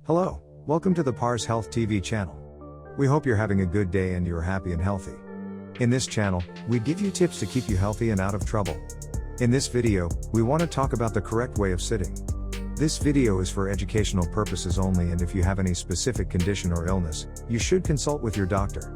Hello, welcome to the PARS Health TV channel. We hope you're having a good day and you're happy and healthy. In this channel, we give you tips to keep you healthy and out of trouble. In this video, we want to talk about the correct way of sitting. This video is for educational purposes only, and if you have any specific condition or illness, you should consult with your doctor.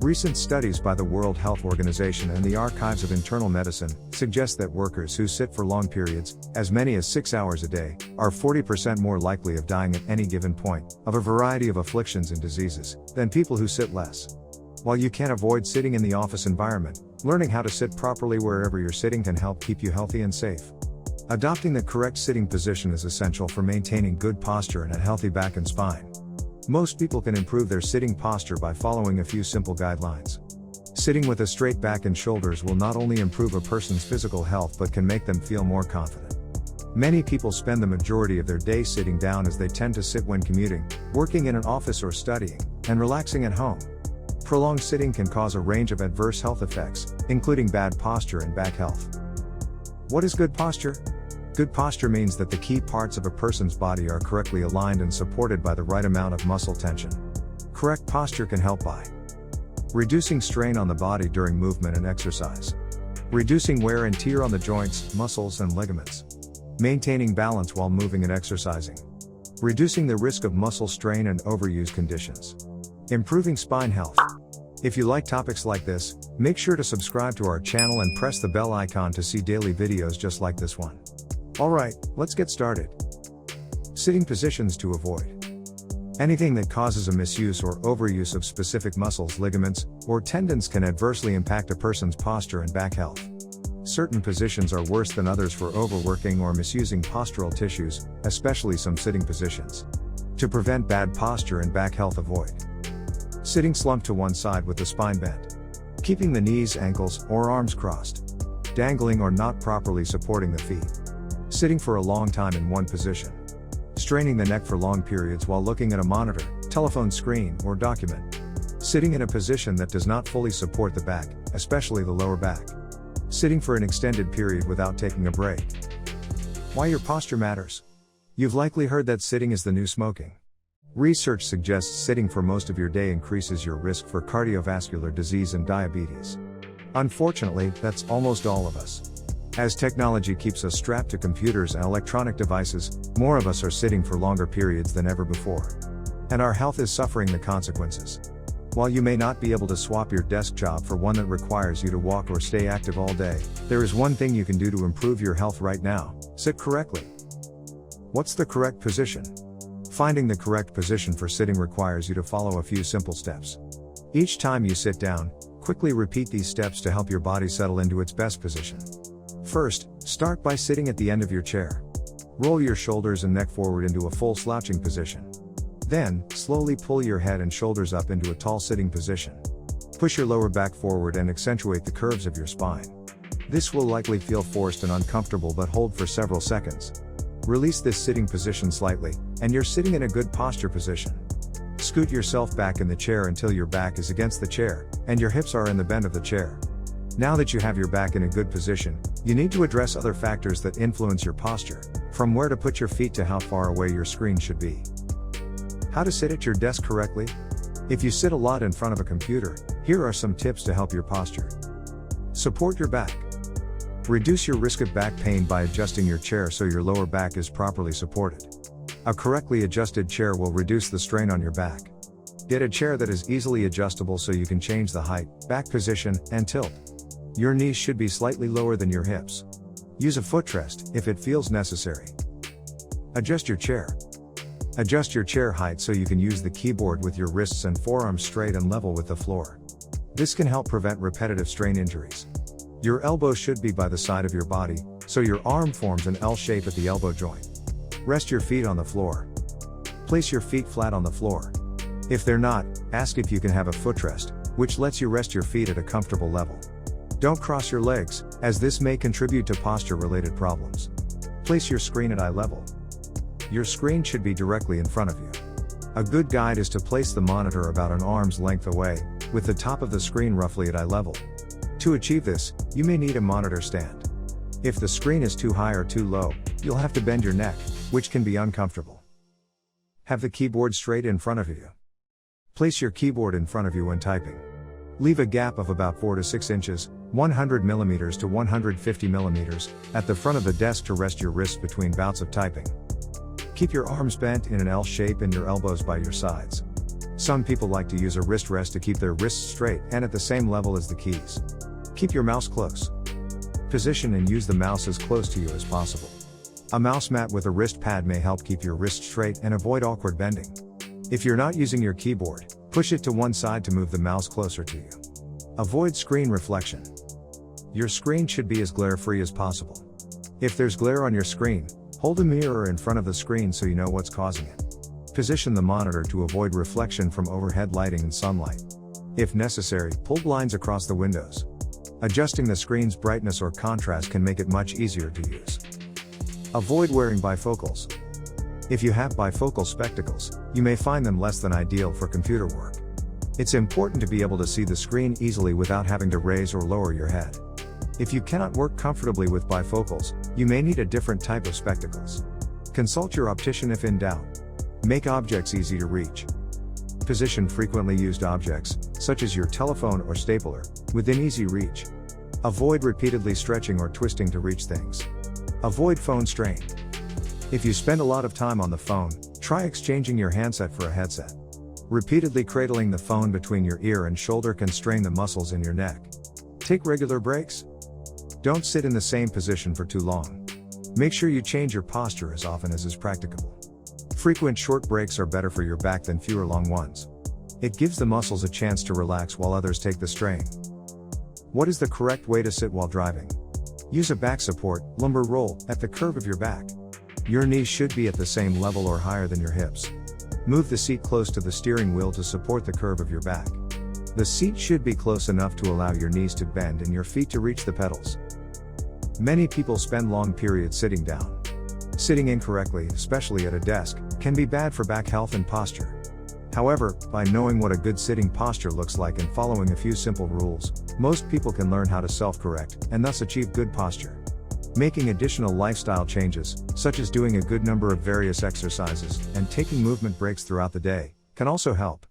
Recent studies by the World Health Organization and the Archives of Internal Medicine suggest that workers who sit for long periods, as many as 6 hours a day, are 40% more likely of dying at any given point of a variety of afflictions and diseases than people who sit less. While you can't avoid sitting in the office environment, learning how to sit properly wherever you're sitting can help keep you healthy and safe. Adopting the correct sitting position is essential for maintaining good posture and a healthy back and spine. Most people can improve their sitting posture by following a few simple guidelines. Sitting with a straight back and shoulders will not only improve a person's physical health but can make them feel more confident. Many people spend the majority of their day sitting down, as they tend to sit when commuting, working in an office or studying, and relaxing at home. Prolonged sitting can cause a range of adverse health effects, including bad posture and back health. What is good posture? Good posture means that the key parts of a person's body are correctly aligned and supported by the right amount of muscle tension. Correct posture can help by reducing strain on the body during movement and exercise, reducing wear and tear on the joints, muscles, and ligaments, maintaining balance while moving and exercising, reducing the risk of muscle strain and overuse conditions, improving spine health. If you like topics like this, make sure to subscribe to our channel and press the bell icon to see daily videos just like this one. Alright, let's get started. Sitting positions to avoid. Anything that causes a misuse or overuse of specific muscles, ligaments, or tendons can adversely impact a person's posture and back health. Certain positions are worse than others for overworking or misusing postural tissues, especially some sitting positions. To prevent bad posture and back health, avoid sitting slumped to one side with the spine bent, keeping the knees, ankles, or arms crossed, dangling or not properly supporting the feet, sitting for a long time in one position, straining the neck for long periods while looking at a monitor, telephone screen, or document, sitting in a position that does not fully support the back, especially the lower back, sitting for an extended period without taking a break. Why your posture matters. You've likely heard that sitting is the new smoking. Research suggests sitting for most of your day increases your risk for cardiovascular disease and diabetes. Unfortunately, that's almost all of us. As technology keeps us strapped to computers and electronic devices, more of us are sitting for longer periods than ever before. And our health is suffering the consequences. While you may not be able to swap your desk job for one that requires you to walk or stay active all day, there is one thing you can do to improve your health right now: sit correctly. What's the correct position? Finding the correct position for sitting requires you to follow a few simple steps. Each time you sit down, quickly repeat these steps to help your body settle into its best position. First, start by sitting at the end of your chair. Roll your shoulders and neck forward into a full slouching position. Then, slowly pull your head and shoulders up into a tall sitting position. Push your lower back forward and accentuate the curves of your spine. This will likely feel forced and uncomfortable, but hold for several seconds. Release this sitting position slightly, and you're sitting in a good posture position. Scoot yourself back in the chair until your back is against the chair, and your hips are in the bend of the chair. Now that you have your back in a good position, you need to address other factors that influence your posture, from where to put your feet to how far away your screen should be. How to sit at your desk correctly? If you sit a lot in front of a computer, here are some tips to help your posture. Support your back. Reduce your risk of back pain by adjusting your chair so your lower back is properly supported. A correctly adjusted chair will reduce the strain on your back. Get a chair that is easily adjustable so you can change the height, back position, and tilt. Your knees should be slightly lower than your hips. Use a footrest if it feels necessary. Adjust your chair. Adjust your chair height so you can use the keyboard with your wrists and forearms straight and level with the floor. This can help prevent repetitive strain injuries. Your elbow should be by the side of your body, so your arm forms an L shape at the elbow joint. Rest your feet on the floor. Place your feet flat on the floor. If they're not, ask if you can have a footrest, which lets you rest your feet at a comfortable level. Don't cross your legs, as this may contribute to posture-related problems. Place your screen at eye level. Your screen should be directly in front of you. A good guide is to place the monitor about an arm's length away, with the top of the screen roughly at eye level. To achieve this, you may need a monitor stand. If the screen is too high or too low, you'll have to bend your neck, which can be uncomfortable. Have the keyboard straight in front of you. Place your keyboard in front of you when typing. Leave a gap of about 4 to 6 inches, 100 mm to 150 mm, at the front of the desk to rest your wrists between bouts of typing. Keep your arms bent in an L shape and your elbows by your sides. Some people like to use a wrist rest to keep their wrists straight and at the same level as the keys. Keep your mouse close. Position and use the mouse as close to you as possible. A mouse mat with a wrist pad may help keep your wrist straight and avoid awkward bending. If you're not using your keyboard, push it to one side to move the mouse closer to you. Avoid screen reflection. Your screen should be as glare-free as possible. If there's glare on your screen, hold a mirror in front of the screen so you know what's causing it. Position the monitor to avoid reflection from overhead lighting and sunlight. If necessary, pull blinds across the windows. Adjusting the screen's brightness or contrast can make it much easier to use. Avoid wearing bifocals. If you have bifocal spectacles, you may find them less than ideal for computer work. It's important to be able to see the screen easily without having to raise or lower your head. If you cannot work comfortably with bifocals, you may need a different type of spectacles. Consult your optician if in doubt. Make objects easy to reach. Position frequently used objects, such as your telephone or stapler, within easy reach. Avoid repeatedly stretching or twisting to reach things. Avoid phone strain. If you spend a lot of time on the phone, try exchanging your handset for a headset. Repeatedly cradling the phone between your ear and shoulder can strain the muscles in your neck. Take regular breaks. Don't sit in the same position for too long. Make sure you change your posture as often as is practicable. Frequent short breaks are better for your back than fewer long ones. It gives the muscles a chance to relax while others take the strain. What is the correct way to sit while driving? Use a back support, lumbar roll, at the curve of your back. Your knees should be at the same level or higher than your hips. Move the seat close to the steering wheel to support the curve of your back. The seat should be close enough to allow your knees to bend and your feet to reach the pedals. Many people spend long periods sitting down. Sitting incorrectly, especially at a desk, can be bad for back health and posture. However, by knowing what a good sitting posture looks like and following a few simple rules, most people can learn how to self-correct and thus achieve good posture. Making additional lifestyle changes, such as doing a good number of various exercises and taking movement breaks throughout the day, can also help.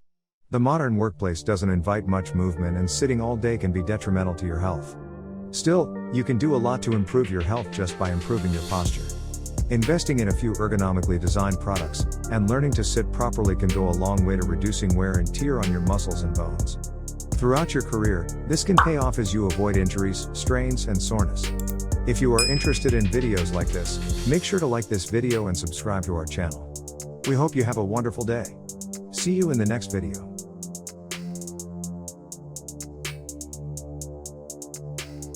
The modern workplace doesn't invite much movement, and sitting all day can be detrimental to your health. Still, you can do a lot to improve your health just by improving your posture. Investing in a few ergonomically designed products, and learning to sit properly can go a long way to reducing wear and tear on your muscles and bones. Throughout your career, this can pay off as you avoid injuries, strains, and soreness. If you are interested in videos like this, make sure to like this video and subscribe to our channel. We hope you have a wonderful day. See you in the next video.